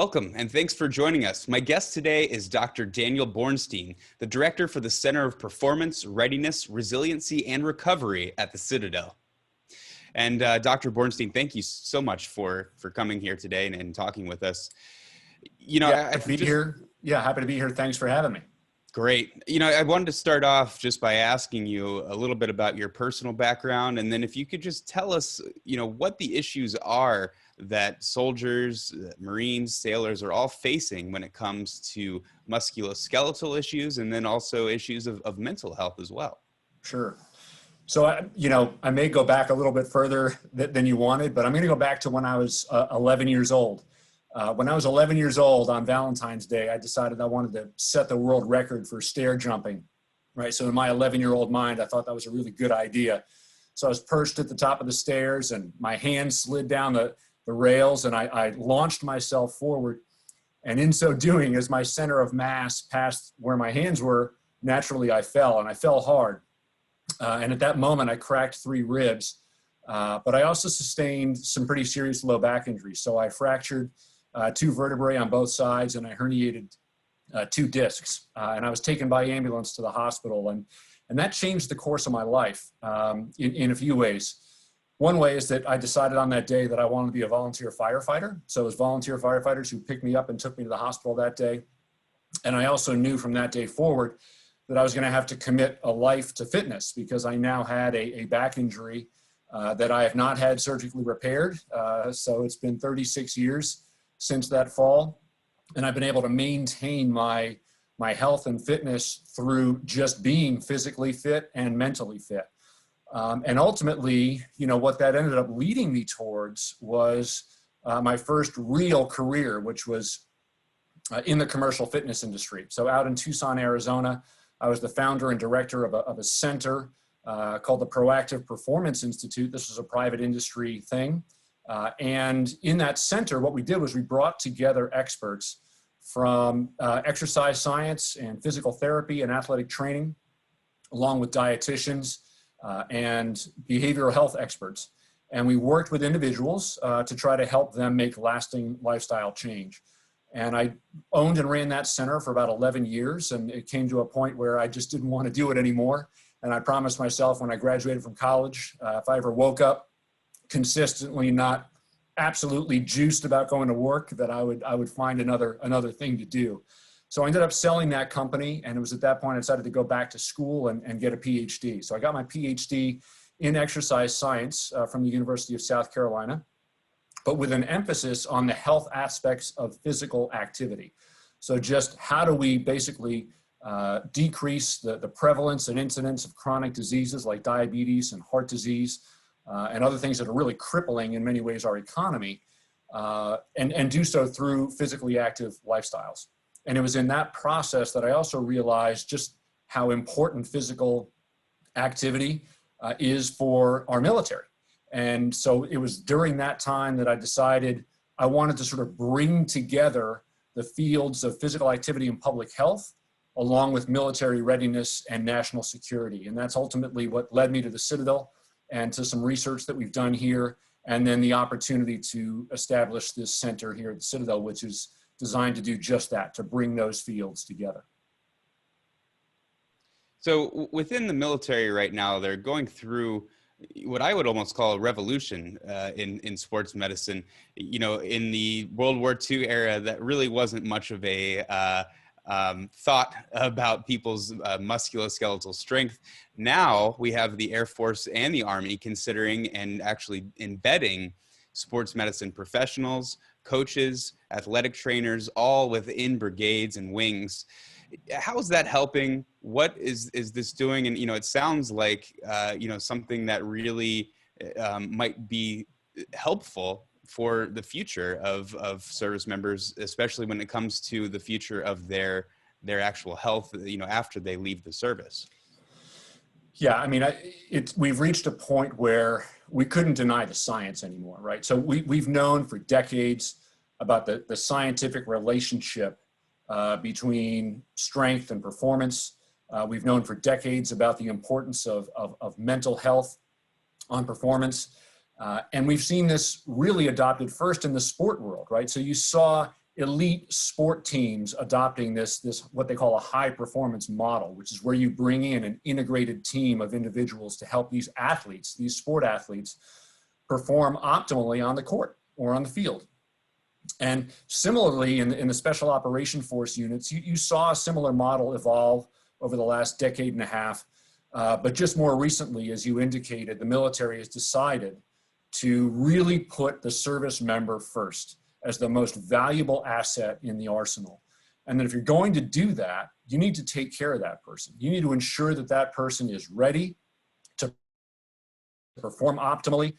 Welcome, and thanks for joining us. My guest today is Dr. Daniel Bornstein, the Director for the Center of Performance, Readiness, Resiliency, and Recovery at the Citadel. And Dr. Bornstein, thank you so much for coming here today and talking with us. Happy to be here. Thanks for having me. Great. I wanted to start off just by asking you a little bit about your personal background, and then if you could just tell us, what the issues are that soldiers, Marines, sailors are all facing when it comes to musculoskeletal issues, and then also issues of mental health as well. Sure. So, I may go back a little bit further than you wanted, but I'm going to go back to when I was 11 years old. When I was 11 years old on Valentine's Day, I decided I wanted to set the world record for stair jumping, right? So in my 11-year-old mind, I thought that was a really good idea. So I was perched at the top of the stairs and my hands slid down the rails and I launched myself forward. And in so doing, as my center of mass passed where my hands were, naturally I fell, and I fell hard. And at that moment, I cracked 3 ribs, but I also sustained some pretty serious low back injuries. So I fractured 2 vertebrae on both sides, and I herniated 2 discs. And I was taken by ambulance to the hospital, and that changed the course of my life in a few ways. One way is that I decided on that day that I wanted to be a volunteer firefighter. So it was volunteer firefighters who picked me up and took me to the hospital that day. And I also knew from that day forward that I was going to have to commit a life to fitness, because I now had a back injury that I have not had surgically repaired. So it's been 36 years since that fall, and I've been able to maintain my health and fitness through just being physically fit and mentally fit. And ultimately, what that ended up leading me towards was my first real career, which was in the commercial fitness industry. So out in Tucson, Arizona, I was the founder and director of a center called the Proactive Performance Institute. This was a private industry thing. And in that center, what we did was we brought together experts from exercise science and physical therapy and athletic training, along with dietitians and behavioral health experts. And we worked with individuals to try to help them make lasting lifestyle change. And I owned and ran that center for about 11 years. And it came to a point where I just didn't want to do it anymore. And I promised myself when I graduated from college, if I ever woke up consistently not absolutely juiced about going to work, that I would find another thing to do. So I ended up selling that company, and it was at that point I decided to go back to school and get a PhD. So I got my PhD in exercise science from the University of South Carolina, but with an emphasis on the health aspects of physical activity. So just how do we basically decrease the prevalence and incidence of chronic diseases like diabetes and heart disease, and other things that are really crippling in many ways our economy, and do so through physically active lifestyles. And it was in that process that I also realized just how important physical activity is for our military. And so it was during that time that I decided I wanted to sort of bring together the fields of physical activity and public health, along with military readiness and national security. And that's ultimately what led me to the Citadel and to some research that we've done here, and then the opportunity to establish this center here at the Citadel, which is designed to do just that, to bring those fields together. So within the military right now, they're going through what I would almost call a revolution in sports medicine. In the World War II era, that really wasn't much of a thought about people's musculoskeletal strength. Now we have the Air Force and the Army considering and actually embedding sports medicine professionals, coaches, athletic trainers, all within brigades and wings. How is that helping? What is this doing? And, it sounds like, something that really might be helpful for the future of service members, especially when it comes to the future of their actual health, after they leave the service. Yeah, I mean, we've reached a point where we couldn't deny the science anymore, right? So we've known for decades about the scientific relationship between strength and performance. We've known for decades about the importance of mental health on performance. And we've seen this really adopted first in the sport world, right? So you saw elite sport teams adopting this what they call a high performance model, which is where you bring in an integrated team of individuals to help these athletes, these sport athletes, perform optimally on the court or on the field. And similarly, in the Special Operation Force units, you saw a similar model evolve over the last decade and a half. But just more recently, as you indicated, the military has decided to really put the service member first as the most valuable asset in the arsenal. And then if you're going to do that, you need to take care of that person. You need to ensure that that person is ready to perform optimally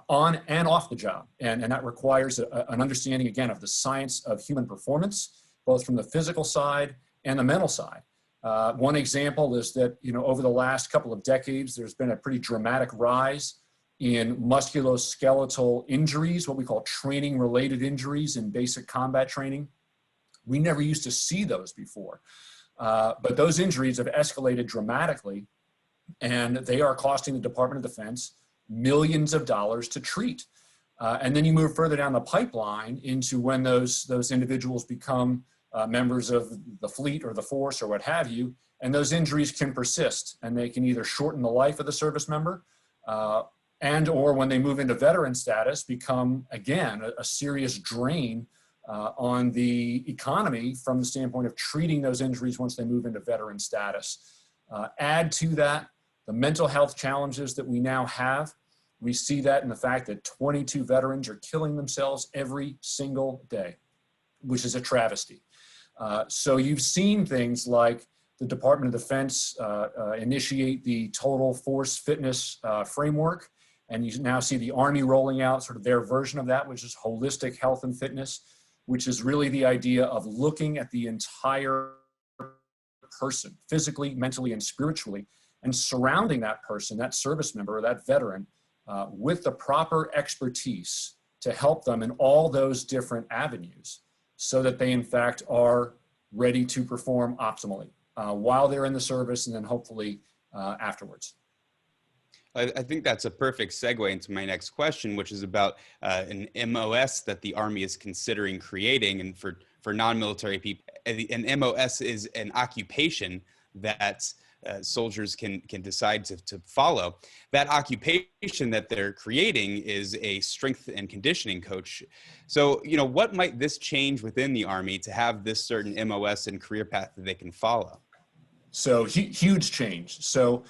on and off the job. And that requires an understanding, again, of the science of human performance, both from the physical side and the mental side. One example is that, over the last couple of decades, there's been a pretty dramatic rise in musculoskeletal injuries, what we call training-related injuries in basic combat training. We never used to see those before. But those injuries have escalated dramatically, and they are costing the Department of Defense millions of dollars to treat. And then you move further down the pipeline into when those individuals become members of the fleet or the force or what have you, and those injuries can persist, and they can either shorten the life of the service member and or when they move into veteran status become, again, a serious drain on the economy from the standpoint of treating those injuries once they move into veteran status. Add to that the mental health challenges that we now have. We see that in the fact that 22 veterans are killing themselves every single day, which is a travesty. So you've seen things like the Department of Defense initiate the Total Force Fitness framework, and you now see the Army rolling out sort of their version of that, which is holistic health and fitness, which is really the idea of looking at the entire person, physically, mentally, and spiritually, and surrounding that person, that service member or that veteran, with the proper expertise to help them in all those different avenues so that they, in fact, are ready to perform optimally while they're in the service and then hopefully afterwards. I think that's a perfect segue into my next question, which is about an MOS that the Army is considering creating. And for non-military people, an MOS is an occupation that soldiers can decide to follow. That occupation that they're creating is a strength and conditioning coach. So, what might this change within the Army to have this certain MOS and career path that they can follow? So huge change. So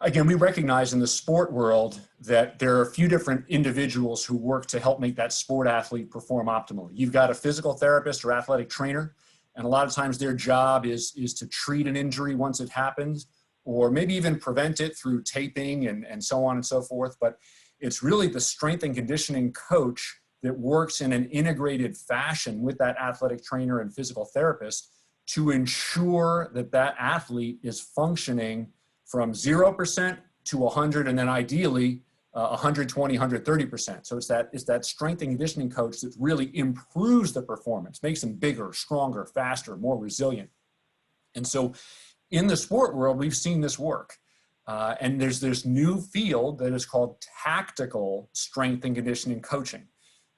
again, we recognize in the sport world that there are a few different individuals who work to help make that sport athlete perform optimally. You've got a physical therapist or athletic trainer, and a lot of times their job is to treat an injury once it happens, or maybe even prevent it through taping and so on and so forth. But it's really the strength and conditioning coach that works in an integrated fashion with that athletic trainer and physical therapist to ensure that that athlete is functioning from 0% to 100, and then ideally 120, 130%. So it's that strength and conditioning coach that really improves the performance, makes them bigger, stronger, faster, more resilient. And so in the sport world, we've seen this work. And there's this new field that is called tactical strength and conditioning coaching.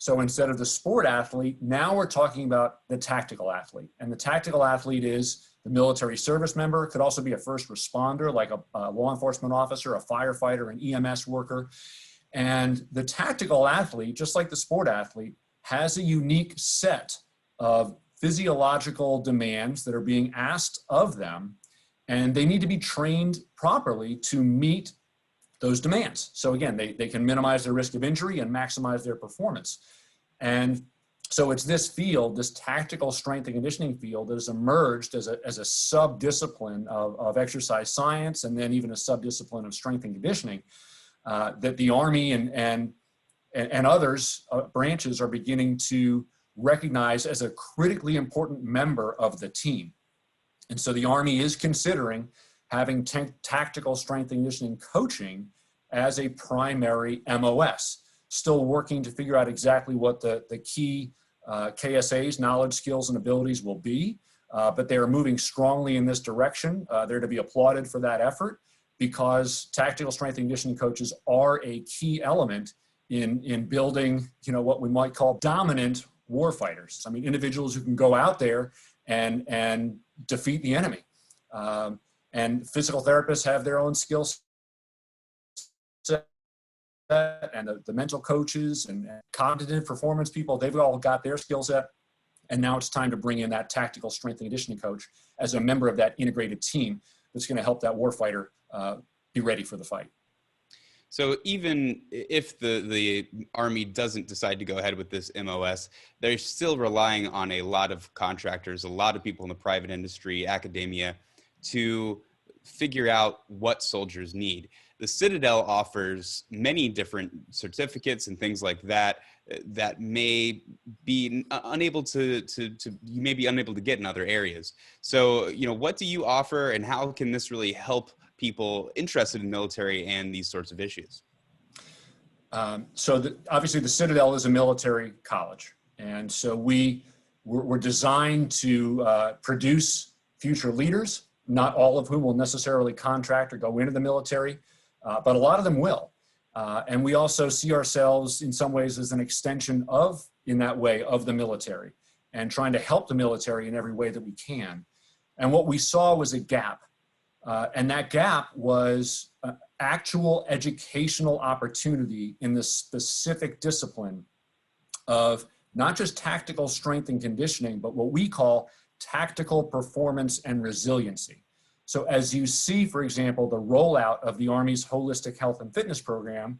So instead of the sport athlete, now we're talking about the tactical athlete. And the tactical athlete is the military service member. It could also be a first responder, like a law enforcement officer, a firefighter, an EMS worker. And the tactical athlete, just like the sport athlete, has a unique set of physiological demands that are being asked of them, and they need to be trained properly to meet those demands. So again, they can minimize their risk of injury and maximize their performance. And so it's this field, this tactical strength and conditioning field, that has emerged as a sub-discipline of exercise science, and then even a sub-discipline of strength and conditioning, that the Army and others branches are beginning to recognize as a critically important member of the team. And so the Army is considering having tactical strength and conditioning coaching as a primary MOS, still working to figure out exactly what the key KSAs, knowledge, skills, and abilities will be, but they are moving strongly in this direction. They're to be applauded for that effort, because tactical strength and conditioning coaches are a key element in building, what we might call dominant war fighters. I mean, individuals who can go out there and defeat the enemy. And physical therapists have their own skill set, and the mental coaches and cognitive performance people, they've all got their skill set. And now it's time to bring in that tactical strength and conditioning coach as a member of that integrated team that's going to help that warfighter be ready for the fight. So even if the Army doesn't decide to go ahead with this MOS, they're still relying on a lot of contractors, a lot of people in the private industry, academia, to figure out what soldiers need. The Citadel offers many different certificates and things like that that may be unable to you may be unable to get in other areas. So, you know, what do you offer, and how can this really help people interested in military and these sorts of issues? Obviously the Citadel is a military college. And so we're designed to produce future leaders, not all of whom will necessarily contract or go into the military, but a lot of them will. And we also see ourselves in some ways as an extension in that way, of the military, and trying to help the military in every way that we can. And what we saw was a gap. And that gap was actual educational opportunity in the specific discipline of not just tactical strength and conditioning, but what we call tactical performance and resiliency. So as you see, for example, the rollout of the Army's holistic health and fitness program,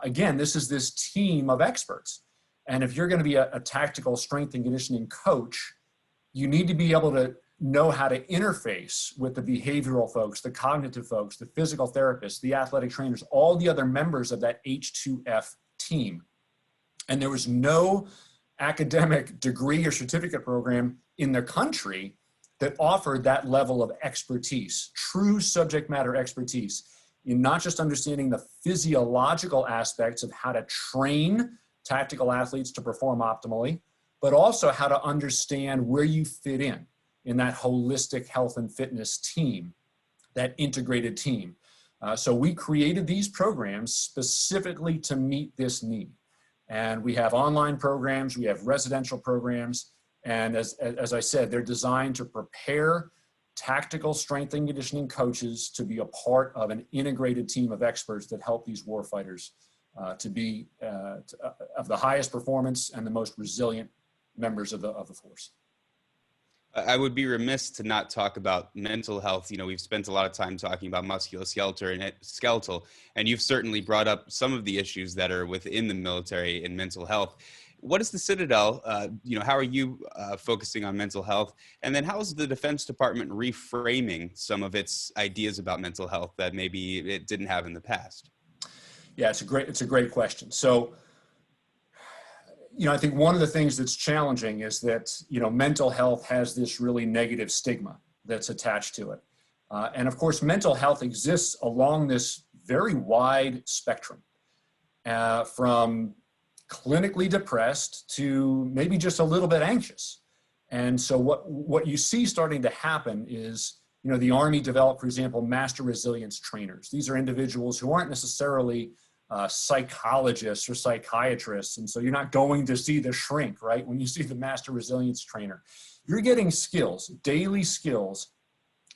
again, this is this team of experts. And if you're going to be a tactical strength and conditioning coach, you need to be able to know how to interface with the behavioral folks, the cognitive folks, the physical therapists, the athletic trainers, all the other members of that H2F team. And there was no academic degree or certificate program in the country that offered that level of expertise, true subject matter expertise, in not just understanding the physiological aspects of how to train tactical athletes to perform optimally, but also how to understand where you fit in that holistic health and fitness team, that integrated team. So we created these programs specifically to meet this need. And we have online programs, we have residential programs, and as I said, they're designed to prepare tactical strength and conditioning coaches to be a part of an integrated team of experts that help these warfighters to be of the highest performance and the most resilient members of the force. I would be remiss to not talk about mental health. You know, we've spent a lot of time talking about musculoskeletal, and you've certainly brought up some of the issues that are within the military and mental health. What is the Citadel? How are you focusing on mental health? And then how is the Defense Department reframing some of its ideas about mental health that maybe it didn't have in the past? Yeah, it's a great question. So, I think one of the things that's challenging is that, mental health has this really negative stigma that's attached to it. And of course, mental health exists along this very wide spectrum, from clinically depressed to maybe just a little bit anxious. And so what you see starting to happen is, the Army developed, for example, master resilience trainers. These are individuals who aren't necessarily psychologists or psychiatrists. And so you're not going to see the shrink, right? When you see the master resilience trainer, you're getting skills, daily skills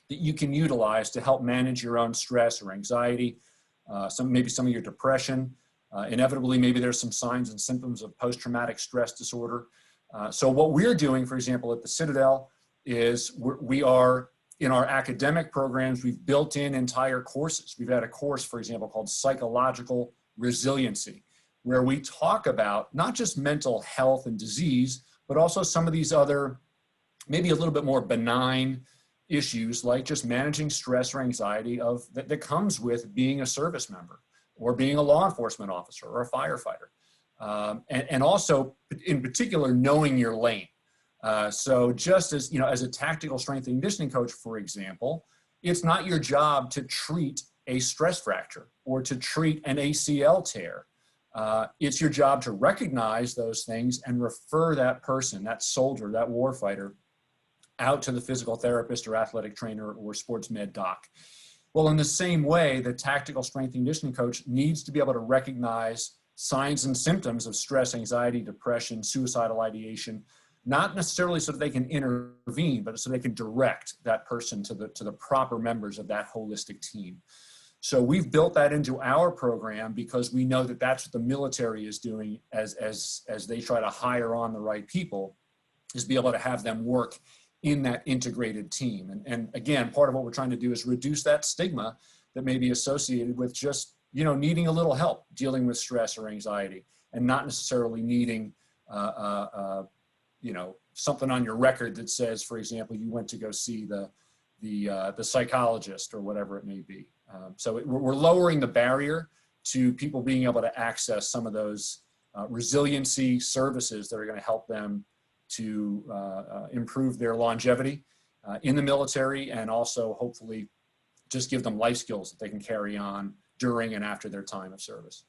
that you can utilize to help manage your own stress or anxiety, maybe some of your depression. Inevitably, maybe there's some signs and symptoms of post-traumatic stress disorder. So what we're doing, for example, at the Citadel is we are in our academic programs, we've built in entire courses. We've had a course, for example, called Psychological Resiliency, where we talk about not just mental health and disease, but also some of these other, maybe a little bit more benign issues, like just managing stress or anxiety that comes with being a service member, or being a law enforcement officer or a firefighter. And also, in particular, knowing your lane. So just as, as a tactical strength and conditioning coach, for example, it's not your job to treat a stress fracture or to treat an ACL tear. It's your job to recognize those things and refer that person, that soldier, that warfighter, out to the physical therapist or athletic trainer or sports med doc. Well, in the same way, the tactical strength and conditioning coach needs to be able to recognize signs and symptoms of stress, anxiety, depression, suicidal ideation, not necessarily so that they can intervene, but so they can direct that person to the proper members of that holistic team. So we've built that into our program because we know that that's what the military is doing as they try to hire on the right people, is be able to have them work in that integrated team. And again, part of what we're trying to do is reduce that stigma that may be associated with just, needing a little help dealing with stress or anxiety, and not necessarily needing, something on your record that says, for example, you went to go see the psychologist or whatever it may be. So we're lowering the barrier to people being able to access some of those resiliency services that are going to help them to improve their longevity in the military, and also hopefully just give them life skills that they can carry on during and after their time of service.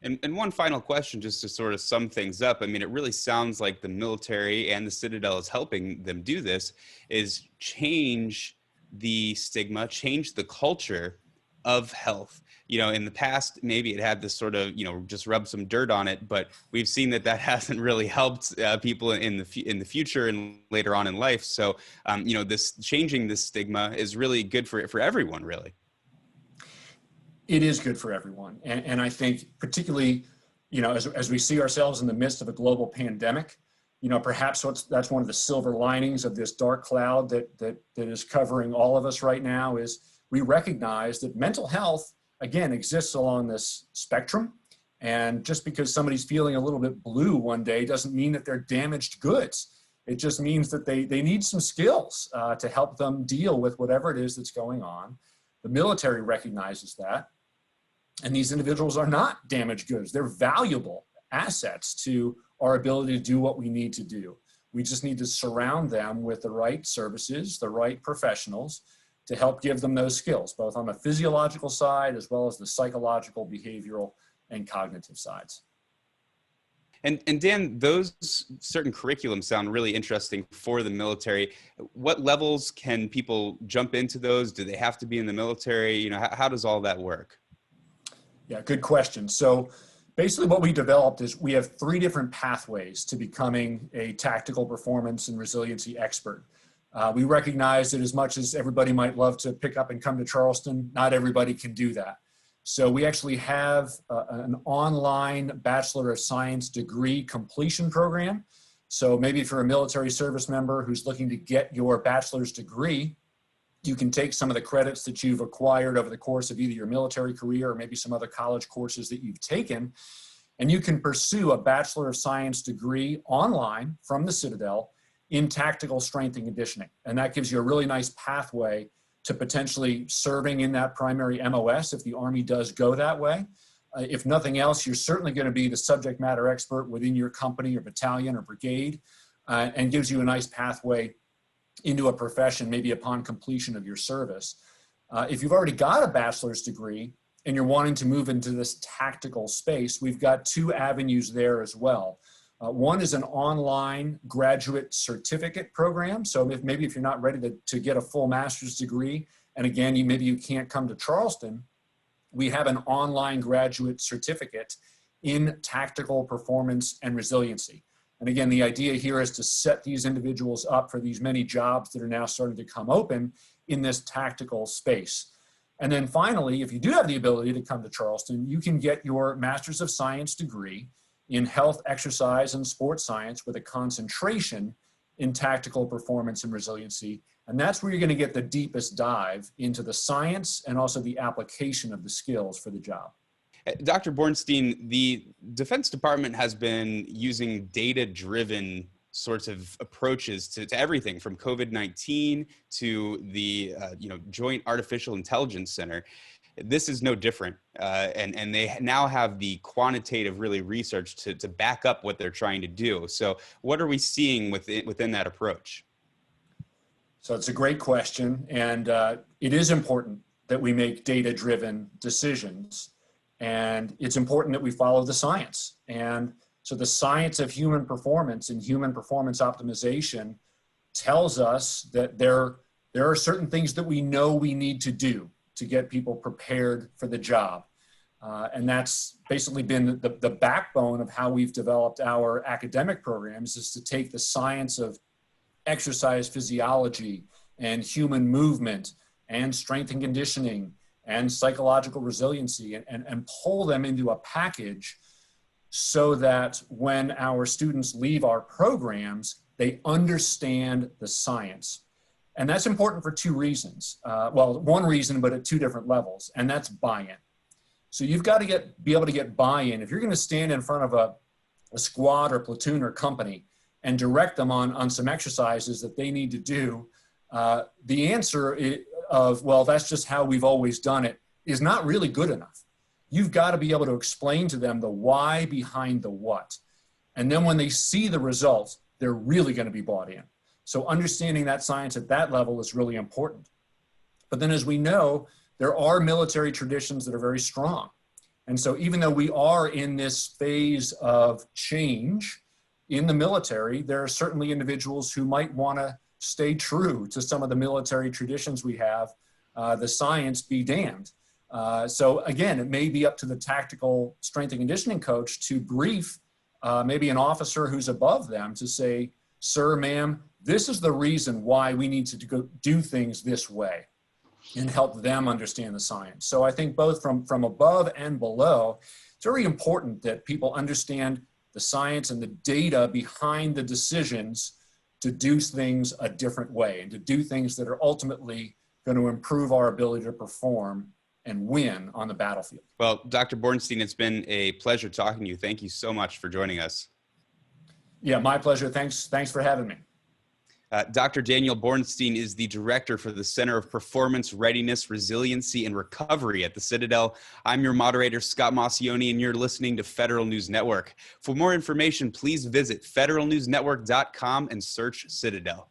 And one final question, just to sort of sum things up. I mean, it really sounds like the military and the Citadel is helping them do this, is change the stigma, change the culture of health. In the past, maybe it had this sort of, just rub some dirt on it, but we've seen that hasn't really helped people in the future and later on in life. So, this changing this stigma is really good for everyone, really. It is good for everyone. And I think particularly, as we see ourselves in the midst of a global pandemic, perhaps that's one of the silver linings of this dark cloud that is covering all of us right now, is we recognize that mental health, again, exists along this spectrum. And just because somebody's feeling a little bit blue one day doesn't mean that they're damaged goods. It just means that they need some skills to help them deal with whatever it is that's going on. The military recognizes that. And these individuals are not damaged goods. They're valuable assets to our ability to do what we need to do. We just need to surround them with the right services, the right professionals, to help give them those skills, both on the physiological side as well as the psychological, behavioral, and cognitive sides. And Dan, those certain curriculums sound really interesting for the military. What levels can people jump into those? Do they have to be in the military? How does all that work? Yeah, good question. So basically what we developed is we have 3 different pathways to becoming a tactical performance and resiliency expert. We recognize that as much as everybody might love to pick up and come to Charleston, not everybody can do that. So we actually have an online Bachelor of Science degree completion program. So maybe if you're a military service member who's looking to get your bachelor's degree, you can take some of the credits that you've acquired over the course of either your military career or maybe some other college courses that you've taken, and you can pursue a Bachelor of Science degree online from the Citadel in tactical strength and conditioning. And that gives you a really nice pathway to potentially serving in that primary MOS if the Army does go that way. If nothing else, you're certainly going to be the subject matter expert within your company or battalion or brigade, and gives you a nice pathway into a profession, maybe upon completion of your service. If you've already got a bachelor's degree and you're wanting to move into this tactical space, we've got 2 avenues there as well. One is an online graduate certificate program. So if you're not ready to get a full master's degree, and again, maybe you can't come to Charleston, we have an online graduate certificate in tactical performance and resiliency. And again, the idea here is to set these individuals up for these many jobs that are now starting to come open in this tactical space. And then finally, if you do have the ability to come to Charleston, you can get your Master's of Science degree in health, exercise, and sports science with a concentration in tactical performance and resiliency. And that's where you're going to get the deepest dive into the science and also the application of the skills for the job. Dr. Bornstein, the Defense Department has been using data-driven sorts of approaches to everything from COVID-19 to the Joint Artificial Intelligence Center. This is no different, and they now have the quantitative research to back up what they're trying to do. So what are we seeing within that approach? So it's a great question, and it is important that we make data-driven decisions, and it's important that we follow the science. And so the science of human performance and human performance optimization tells us that there are certain things that we know we need to do to get people prepared for the job. And that's basically been the backbone of how we've developed our academic programs, is to take the science of exercise physiology and human movement and strength and conditioning and psychological resiliency and pull them into a package so that when our students leave our programs, they understand the science. And that's important for two reasons. Well, one reason, but at two different levels, and that's buy-in. So you've got to be able to get buy-in. If you're going to stand in front of a squad or platoon or company and direct them on some exercises that they need to do, the answer of, well, that's just how we've always done it, is not really good enough. You've got to be able to explain to them the why behind the what. And then when they see the results, they're really going to be bought in. So understanding that science at that level is really important. But then, as we know, there are military traditions that are very strong. And so even though we are in this phase of change in the military, there are certainly individuals who might want to stay true to some of the military traditions we have, the science be damned. So again, it may be up to the tactical strength and conditioning coach to brief maybe an officer who's above them to say, sir, ma'am, this is the reason why we need to go do things this way, and help them understand the science. So I think both from above and below, it's very important that people understand the science and the data behind the decisions to do things a different way and to do things that are ultimately going to improve our ability to perform and win on the battlefield. Well, Dr. Bornstein, it's been a pleasure talking to you. Thank you so much for joining us. Yeah, my pleasure. Thanks for having me. Dr. Daniel Bornstein is the director for the Center of Performance, Readiness, Resiliency, and Recovery at the Citadel. I'm your moderator, Scott Massioni, and you're listening to Federal News Network. For more information, please visit federalnewsnetwork.com and search Citadel.